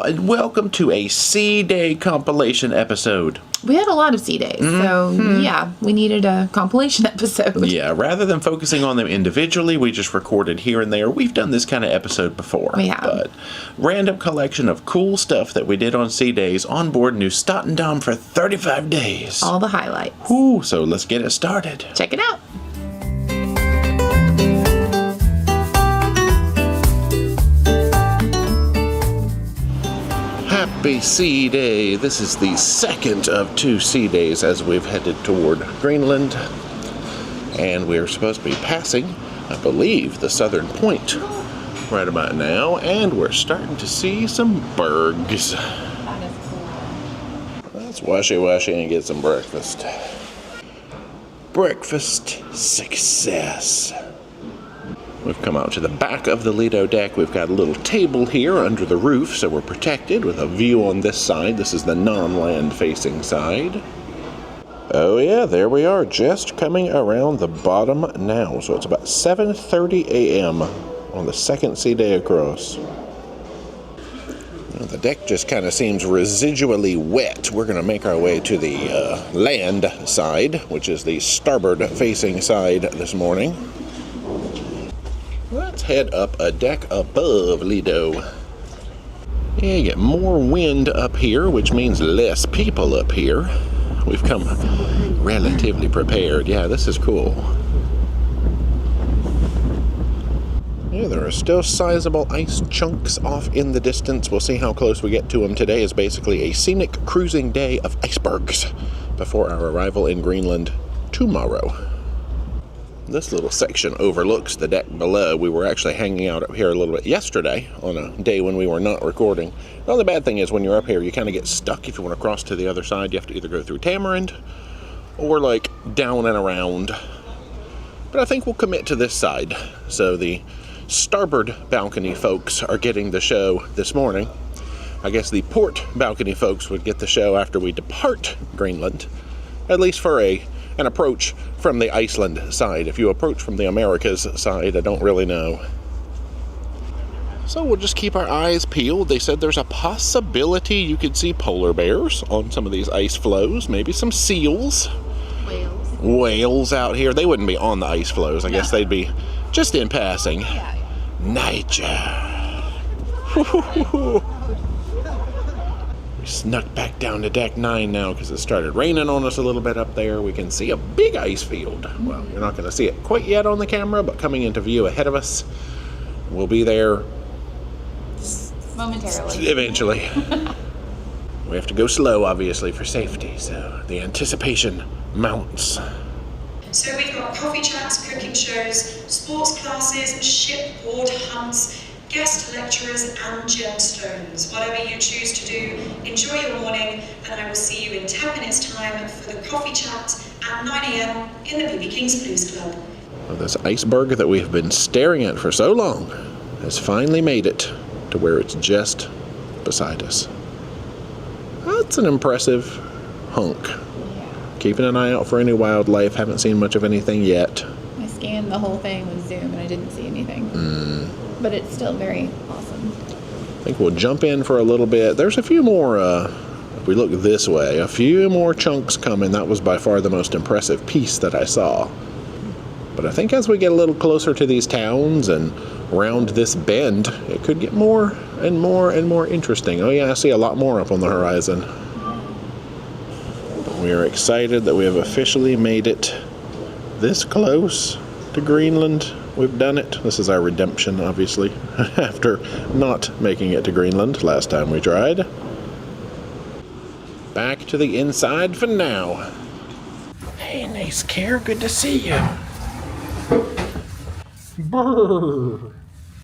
and welcome to a Sea Day compilation episode. We had a lot of sea days, so yeah, we needed a compilation episode. Yeah, rather than focusing on them individually, we just recorded here and there. We've done this kind of episode before. We have. But random collection of cool stuff that we did on sea days on board Nieuw Statendam for 35 days. All the highlights. Ooh, so let's get it started. Check it out. Happy Sea Day. This is the second of 2 sea days as we've headed toward Greenland. And we're supposed to be passing, I believe, the southern point right about now. And we're starting to see some bergs. Let's washy and get some breakfast. Breakfast success. We've come out to the back of the Lido deck. We've got a little table here under the roof, so we're protected with a view on this side. This is the non-land facing side. Oh yeah, there we are, just coming around the bottom now. So it's about 7:30 a.m. on the second sea day across. Well, the deck just kind of seems residually wet. We're going to make our way to the land side, which is the starboard facing side this morning. Let's head up a deck above Lido. Yeah, you get more wind up here, which means less people up here. We've come relatively prepared. Yeah, this is cool. Yeah, there are still sizable ice chunks off in the distance. We'll see how close we get to them. Today is basically a scenic cruising day of icebergs before our arrival in Greenland tomorrow. This little section overlooks the deck below. We were actually hanging out up here a little bit yesterday on a day when we were not recording. The only bad thing is when you're up here, you kind of get stuck. If you want to cross to the other side, you have to either go through Tamarind or like down and around. But I think we'll commit to this side. So the starboard balcony folks are getting the show this morning. I guess the port balcony folks would get the show after we depart Greenland, at least for an approach from the Iceland side. If you approach from the Americas side, I don't really know. So we'll just keep our eyes peeled. They said there's a possibility you could see polar bears on some of these ice floes, maybe some seals. Whales out here. They wouldn't be on the ice floes. I guess they'd be just in passing. Nature. We snuck back down to deck 9 now because it started raining on us a little bit up there. We can see a big ice field. Well, you're not going to see it quite yet on the camera, but coming into view ahead of us, we'll be there momentarily. Eventually. We have to go slow, obviously, for safety, so the anticipation mounts. So we've got coffee chats, cooking shows, sports classes, shipboard hunts, guest lecturers and gemstones. Whatever you choose to do, enjoy your morning, and I will see you in 10 minutes time for the coffee chat at 9 a.m. in the BB King's Blues Club. Well, this iceberg that we've been staring at for so long has finally made it to where it's just beside us. That's an impressive hunk. Keeping an eye out for any wildlife. Haven't seen much of anything yet. I scanned the whole thing with Zoom and I didn't see anything. But it's still very awesome. I think we'll jump in for a little bit. There's a few more, if we look this way, a few more chunks coming. That was by far the most impressive piece that I saw. But I think as we get a little closer to these towns and round this bend, it could get more and more and more interesting. Oh yeah, I see a lot more up on the horizon. But we are excited that we have officially made it this close to Greenland. We've done it. This is our redemption, obviously, after not making it to Greenland last time we tried. Back to the inside for now. Hey, nice care. Good to see you. Brrr.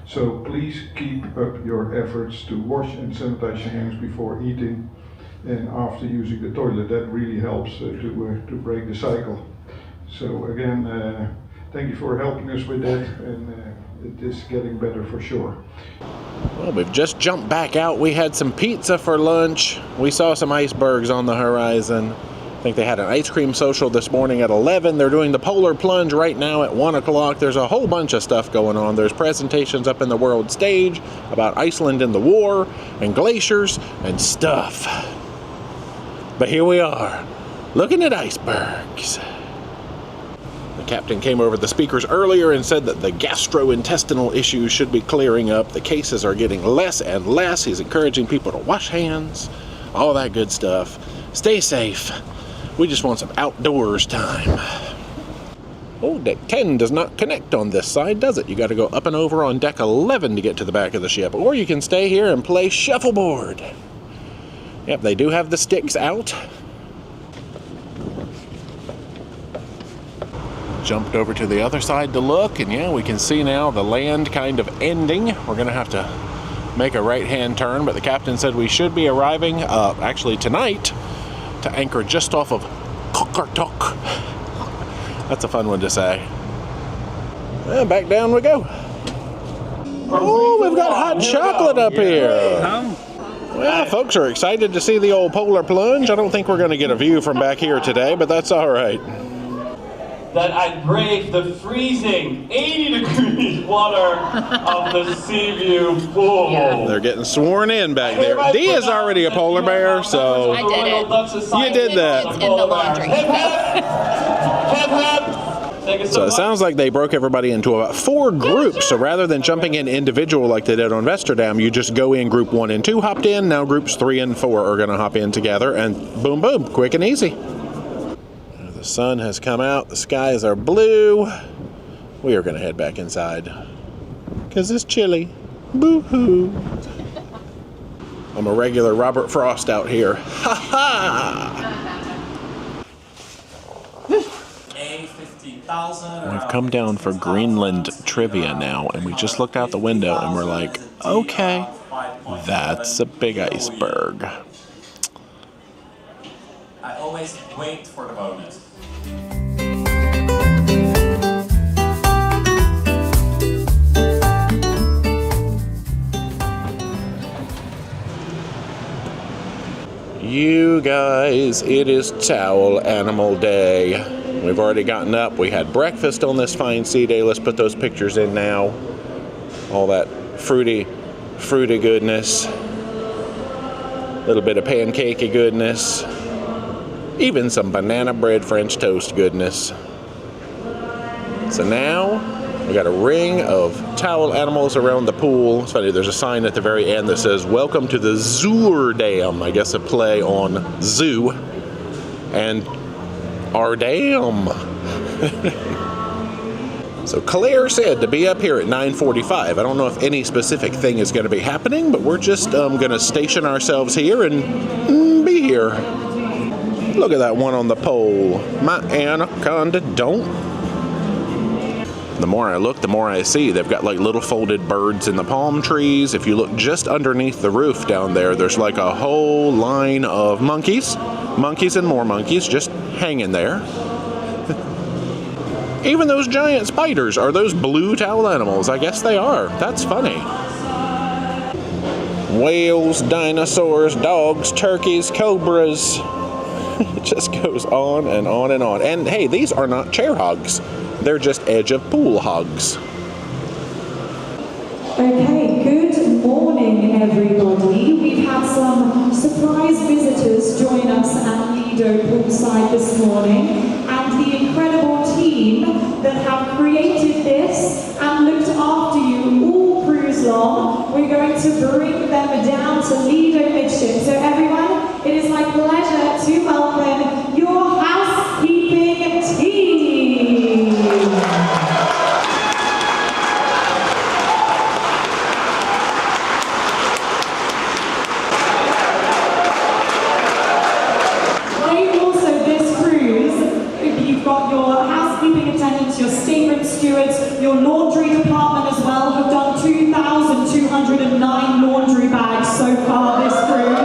So please keep up your efforts to wash and sanitize your hands before eating and after using the toilet. That really helps to break the cycle. So again, thank you for helping us with that, and it is getting better for sure. Well, we've just jumped back out. We had some pizza for lunch. We saw some icebergs on the horizon. think they had an ice cream social this morning at 11. They're doing the polar plunge right now at 1 o'clock. There's a whole bunch of stuff going on. There's presentations up in the world stage about Iceland and the war and glaciers and stuff. But here we are, looking at icebergs. The captain came over the speakers earlier and said that the gastrointestinal issues should be clearing up. The cases are getting less and less. He's encouraging people to wash hands, all that good stuff. Stay safe. We just want some outdoors time. Oh, deck 10 does not connect on this side, does it? You got to go up and over on deck 11 to get to the back of the ship. Or you can stay here and play shuffleboard. Yep, they do have the sticks out. Jumped over to the other side to look, and yeah, we can see now the land kind of ending. We're going to have to make a right-hand turn, but the captain said we should be arriving, actually tonight, to anchor just off of Qaqortoq. That's a fun one to say. And back down we go. Oh, we've got hot chocolate up here. Well, folks are excited to see the old polar plunge. I don't think we're going to get a view from back here today, but that's all right. That I brave the freezing 80 degrees water of the sea view pool. Yeah. They're getting sworn in back there. Dee is already a polar bear, so I did it. you did that. It's in the laundry. So it sounds like they broke everybody into about 4 groups. So rather than jumping in individual like they did on Amsterdam, you just go in group 1 and 2 hopped in. Now groups 3 and 4 are going to hop in together, and boom, boom, quick and easy. The sun has come out. The skies are blue. We are going to head back inside because it's chilly. Boo-hoo. I'm a regular Robert Frost out here. Ha ha! We've come down for Greenland trivia now, and we just looked out the window and we're like, okay, that's a big iceberg. I always wait for the bonus. You guys, it is towel animal day. We've already gotten up. We had breakfast on this fine sea day. Let's put those pictures in now. All that fruity goodness. A little bit of pancakey goodness. Even some banana bread French toast goodness. So now we got a ring of towel animals around the pool. It's funny, there's a sign at the very end that says, "Welcome to the Zuurdam." I guess a play on zoo and our dam. So Claire said to be up here at 9:45. I don't know if any specific thing is going to be happening, but we're just going to station ourselves here and be here. Look at that one on the pole. My anaconda don't. The more I look, the more I see. They've got like little folded birds in the palm trees. If you look just underneath the roof down there, there's like a whole line of monkeys. Monkeys and more monkeys just hanging there. Even those giant spiders, are those blue towel animals? I guess they are. That's funny. Whales, dinosaurs, dogs, turkeys, cobras. It just goes on and on and on. And hey, these are not chair hogs. They're just edge of pool hogs. Okay, good morning everybody. We've had some surprise visitors join us at Lido poolside this morning, and the incredible team that have created this and looked after you all cruise long. We're going to bring them down to Lido midship. So everyone, it is my pleasure to welcome your housekeeping team. Your stateroom stewards, your laundry department as well have done 2,209 laundry bags so far this cruise.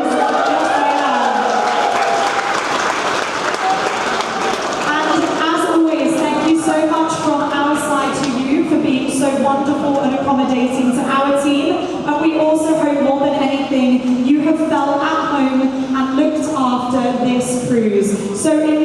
And as always, thank you so much from our side to you for being so wonderful and accommodating to our team. And we also hope more than anything you have felt at home and looked after this cruise. So in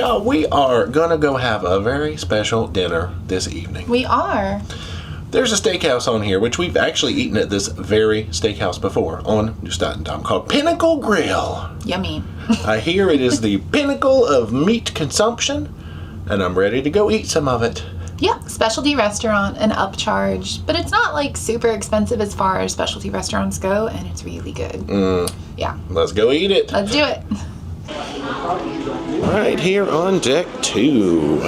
y'all, we are gonna go have a very special dinner this evening. We are. There's a steakhouse on here, which we've actually eaten at this very steakhouse before on Nieuw Statendam, called Pinnacle Grill. Yummy. I hear it is the pinnacle of meat consumption, and I'm ready to go eat some of it. Yeah, specialty restaurant and upcharge, but it's not like super expensive as far as specialty restaurants go, and it's really good. Yeah. Let's go eat it. Let's do it. Right here on deck 2.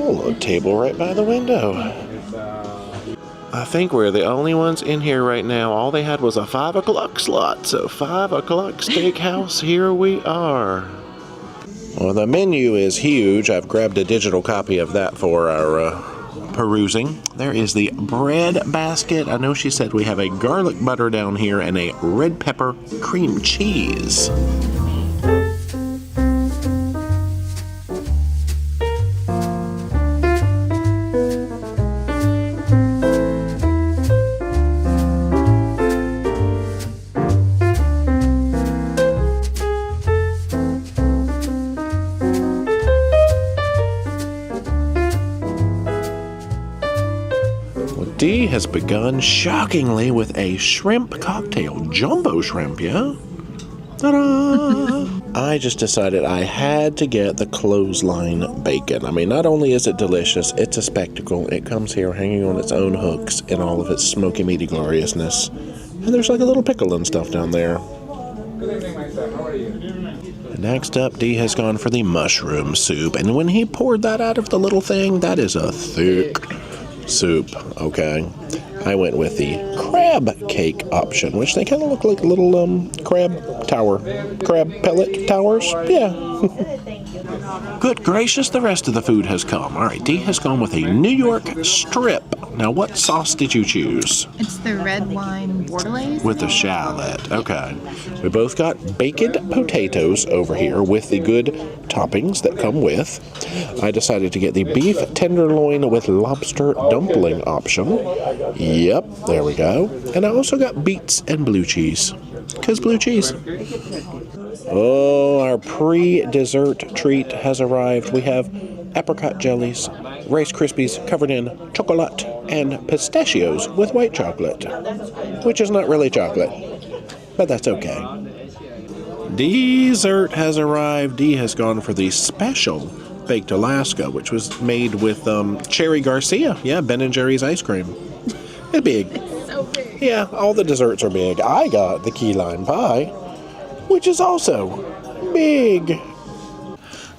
Oh, a little table right by the window. I think we're the only ones in here right now. All they had was a 5 o'clock slot, so 5 o'clock steakhouse, here we are. Well, the menu is huge. I've grabbed a digital copy of that for our perusing. There is the bread basket. I know she said we have a garlic butter down here and a red pepper cream cheese. Dee has begun shockingly with a shrimp cocktail. Jumbo shrimp, yeah? Ta-da! I just decided I had to get the clothesline bacon. I mean, not only is it delicious, it's a spectacle. It comes here hanging on its own hooks in all of its smoky, meaty gloriousness. And there's like a little pickle and stuff down there. Good evening, my son. How are you? Next up, Dee has gone for the mushroom soup. And when he poured that out of the little thing, that is a thick soup, okay? I went with the crab cake option, which they kind of look like little crab pellet towers. Yeah. Good gracious, the rest of the food has come. All right, Dee has gone with a New York strip. Now, what sauce did you choose? It's the red wine bordelaise. With the shallot. Okay. We both got baked potatoes over here with the good toppings that come with. I decided to get the beef tenderloin with lobster dumpling option. Yep, there we go. And I also got beets and blue cheese. Because blue cheese. Oh, our pre-dessert treat has arrived. We have apricot jellies, Rice Krispies covered in chocolate, and pistachios with white chocolate, which is not really chocolate, but that's okay. Dessert has arrived. Dee has gone for the special baked Alaska, which was made with Cherry Garcia. Yeah, Ben & Jerry's ice cream. It's big. It's so big. Yeah, all the desserts are big. I got the key lime pie, which is also big.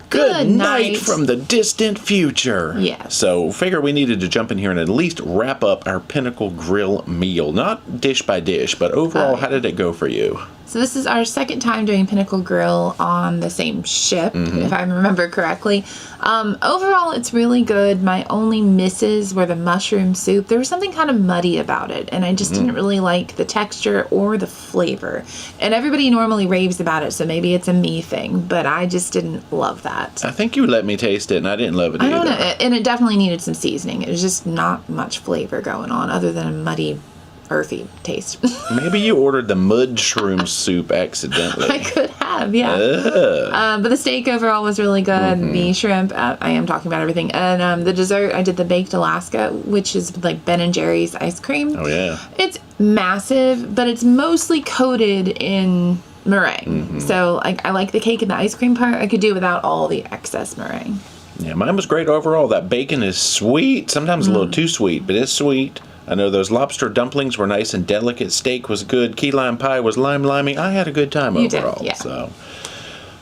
Good night from the distant future. Yeah. So, figure we needed to jump in here and at least wrap up our Pinnacle Grill meal. Not dish by dish, but overall, how did it go for you? So this is our second time doing Pinnacle Grill on the same ship, if I remember correctly. Overall, it's really good. My only misses were the mushroom soup. There was something kind of muddy about it, and I just didn't really like the texture or the flavor. And everybody normally raves about it, so maybe it's a me thing, but I just didn't love that. I think you let me taste it, and I didn't love it either. I don't know, and it definitely needed some seasoning. It was just not much flavor going on other than a muddy, earthy taste. Maybe you ordered the mushroom soup accidentally. I could have, yeah. But the steak overall was really good. The shrimp, I am talking about everything. And the dessert, I did the baked Alaska, which is like Ben & Jerry's ice cream. Oh, yeah. It's massive, but it's mostly coated in meringue. So I like the cake and the ice cream part. I could do without all the excess meringue. Yeah, mine was great overall. That bacon is sweet. Sometimes a little too sweet, but it's sweet. I know those lobster dumplings were nice and delicate. Steak was good. Key lime pie was limey. I had a good time overall. Did, yeah. So,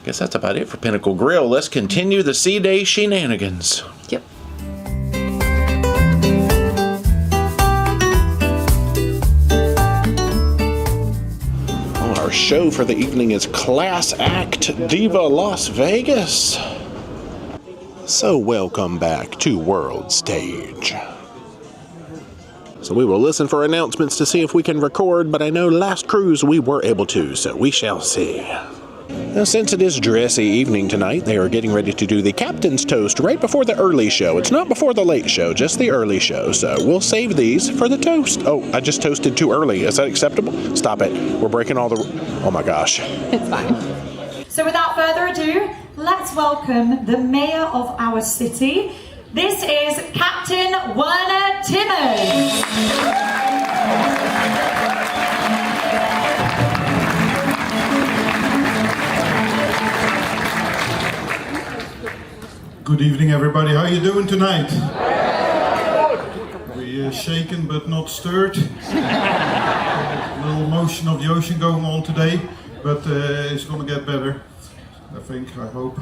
I guess that's about it for Pinnacle Grill. Let's continue the Sea Day shenanigans. Yep. Well, our show for the evening is Class Act Diva Las Vegas. So welcome back to World Stage. So we will listen for announcements to see if we can record, but I know last cruise we were able to, so we shall see. Now, since it is dressy evening tonight, they are getting ready to do the captain's toast right before the early show. It's not before the late show, just the early show, so we'll save these for the toast. Oh, I just toasted too early. Is that acceptable? Stop it. We're breaking all the... Oh my gosh. It's fine. So without further ado, let's welcome the mayor of our city. This is Captain Werner Timmers. Good evening, everybody. How are you doing tonight? We shaken but not stirred. A little motion of the ocean going on today, but it's going to get better. I think, I hope.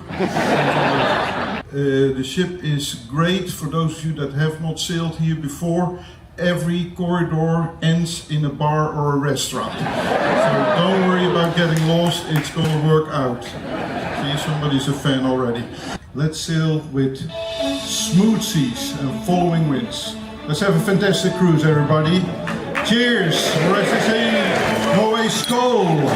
The ship is great for those of you that have not sailed here before. Every corridor ends in a bar or a restaurant. So don't worry about getting lost, it's going to work out. See, somebody's a fan already. Let's sail with smooth seas and following winds. Let's have a fantastic cruise, everybody. Cheers! Norway Skål!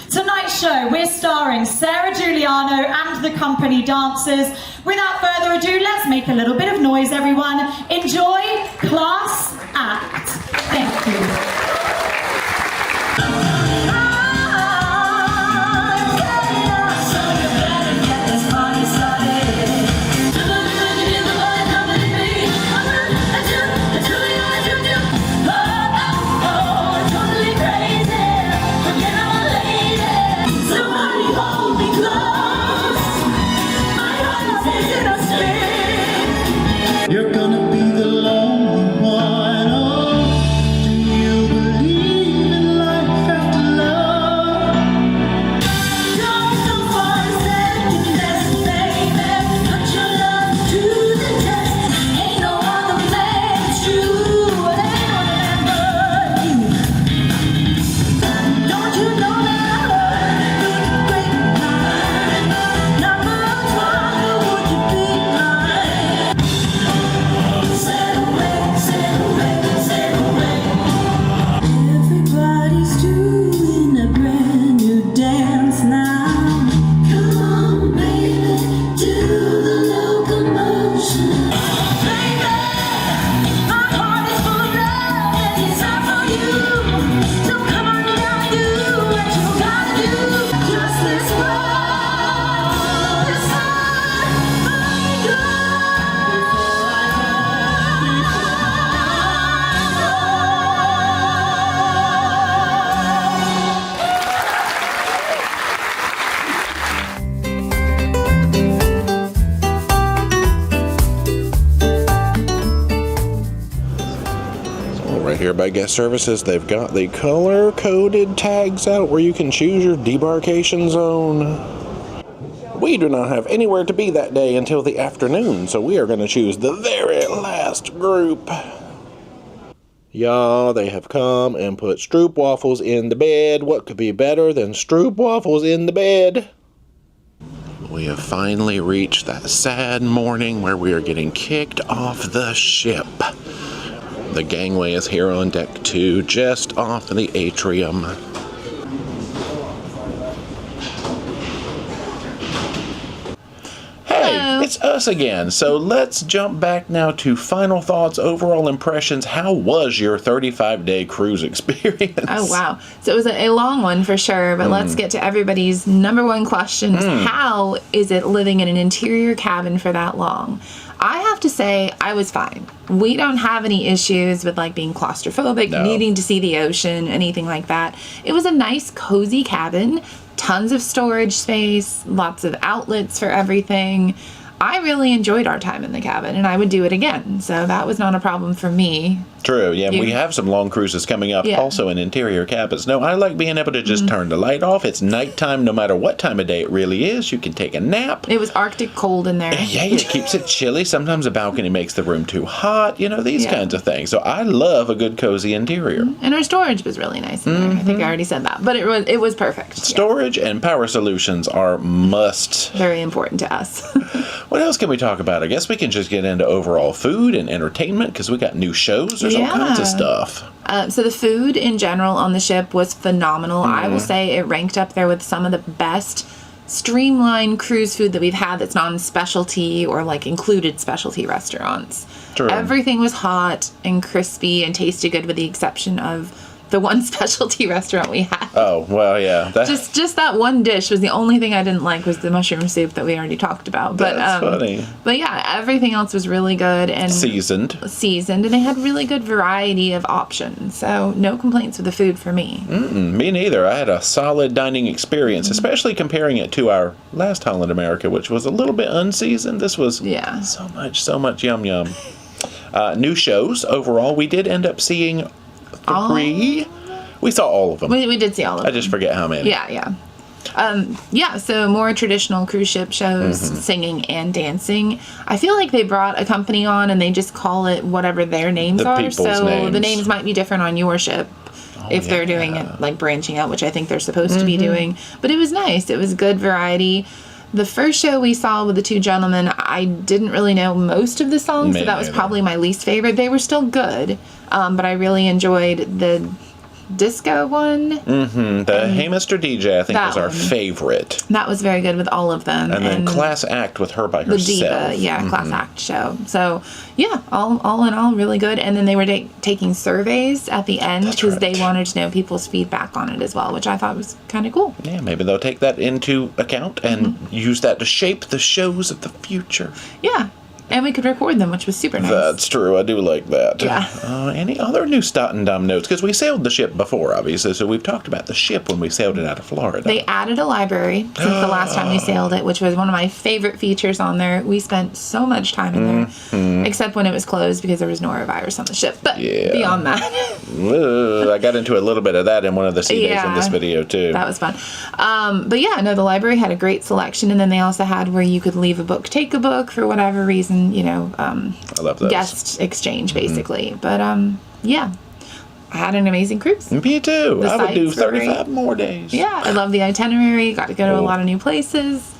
Tonight's show, we're starring Sarah Giuliano and the company dancers. Without further ado, let's make a little bit of noise, everyone. Enjoy Class Act. Thank you. You're gonna be the lonely one. Oh, do you believe in life after love? Don't go for a second best, baby. Put your love to the test. Ain't no other man, it's true. Anyone but you. Don't you know that I love you? Great mind. Number one, would you be mine? Everybody's doing a brand new dance now. Come on, baby, do the locomotion. Baby, my heart is full of love and it's out for you. So come on, you gotta do what you gotta do. Just this one, this time, I go. Right here by Guest Services, they've got the color-coded tags out where you can choose your debarkation zone. We do not have anywhere to be that day until the afternoon, so we are going to choose the very last group. Y'all, they have come and put stroop waffles in the bed. What could be better than stroop waffles in the bed? We have finally reached that sad morning where we are getting kicked off the ship. The gangway is here on deck 2, just off the atrium. Hey, it's us again. So let's jump back now to final thoughts, overall impressions. How was your 35-day cruise experience? Oh, wow. So it was a long one for sure, but let's get to everybody's number one question. How is it living in an interior cabin for that long? I have to say, I was fine. We don't have any issues with like being claustrophobic, needing to see the ocean, anything like that. It was a nice, cozy cabin, tons of storage space, lots of outlets for everything. I really enjoyed our time in the cabin, and I would do it again. So that was not a problem for me. True, yeah. We have some long cruises coming up, also in interior cabins. No, I like being able to just turn the light off. It's nighttime no matter what time of day it really is. You can take a nap. It was Arctic cold in there. Yeah, it keeps it chilly. Sometimes a balcony makes the room too hot, you know, these kinds of things. So I love a good cozy interior. And our storage was really nice in there. I think I already said that. But it was perfect. Storage and power solutions are must. Very important to us. What else can we talk about? I guess we can just get into overall food and entertainment because we got new shows. There's all kinds of stuff. So the food in general on the ship was phenomenal. I will say it ranked up there with some of the best streamlined cruise food that we've had that's non-specialty or like included specialty restaurants. True. Everything was hot and crispy and tasted good with the exception of the one specialty restaurant we had. Oh, well, yeah. Just that one dish was the only thing I didn't like, was the mushroom soup that we already talked about. But That's funny. But yeah, everything else was really good and Seasoned, and they had really good variety of options. So no complaints with the food for me. Me neither. I had a solid dining experience, especially comparing it to our last Holland America, which was a little bit unseasoned. This was so much yum yum. New shows overall. We did end up seeing 3. We saw all of them. We did see all of them. I just forget how many. Yeah. So more traditional cruise ship shows, singing and dancing. I feel like they brought a company on and they just call it whatever their names are. So names. The names might be different on your ship. If they're doing it, like branching out, which I think they're supposed to be doing. But it was nice. It was good variety. The first show we saw with the 2 gentlemen, I didn't really know most of the songs, so that was probably my least favorite. They were still good, but I really enjoyed the disco one. The Hey Mr. DJ, I think, was our favorite. That was very good with all of them. And then Class Act with her by herself. The Diva, Class Act show. So, yeah, all in all, really good. And then they were taking surveys at the end because they wanted to know people's feedback on it as well, which I thought was kind of cool. Yeah, maybe they'll take that into account and use that to shape the shows of the future. Yeah. And we could record them, which was super nice. That's true. I do like that. Yeah. Any other Nieuw Statendam notes? Because we sailed the ship before, obviously, so we've talked about the ship when we sailed it out of Florida. They added a library since the last time we sailed it, which was one of my favorite features on there. We spent so much time in there, except when it was closed because there was norovirus on the ship. But beyond that. I got into a little bit of that in one of the sea days in this video, too. That was fun. But yeah, no, the library had a great selection, and then they also had where you could leave a book, take a book for whatever reason. I love those. Guest exchange, basically. But, yeah, I had an amazing cruise. Me too. I would do 35 more days. Yeah, I love the itinerary. Got to go to a lot of new places.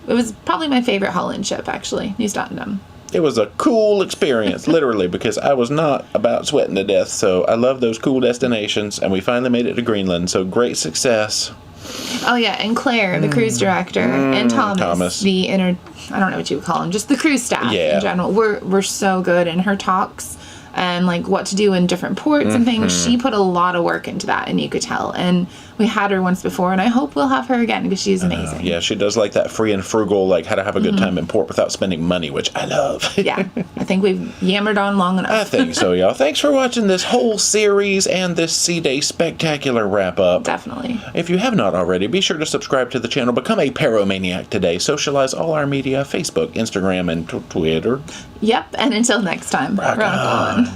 It was probably my favorite Holland ship, actually, Nieuw Statendam. It was a cool experience, literally, because I was not about sweating to death. So I love those cool destinations, and we finally made it to Greenland. So great success. Oh, yeah, and Claire, the cruise director, and Thomas, I don't know what you would call him, just the cruise staff in general. We're so good in her talks and, like, what to do in different ports and things. She put a lot of work into that, and you could tell. And we had her once before, and I hope we'll have her again because she's amazing. Yeah, she does, like, that free and frugal, like, how to have a good time in port without spending money, which I love. Yeah, I think we've yammered on long enough. I think so, y'all. Thanks for watching this whole series and this Sea Day spectacular wrap-up. Definitely. If you have not already, be sure to subscribe to the channel. Become a Paromaniac today. Socialize all our media, Facebook, Instagram, and Twitter. Yep, and until next time, rock on.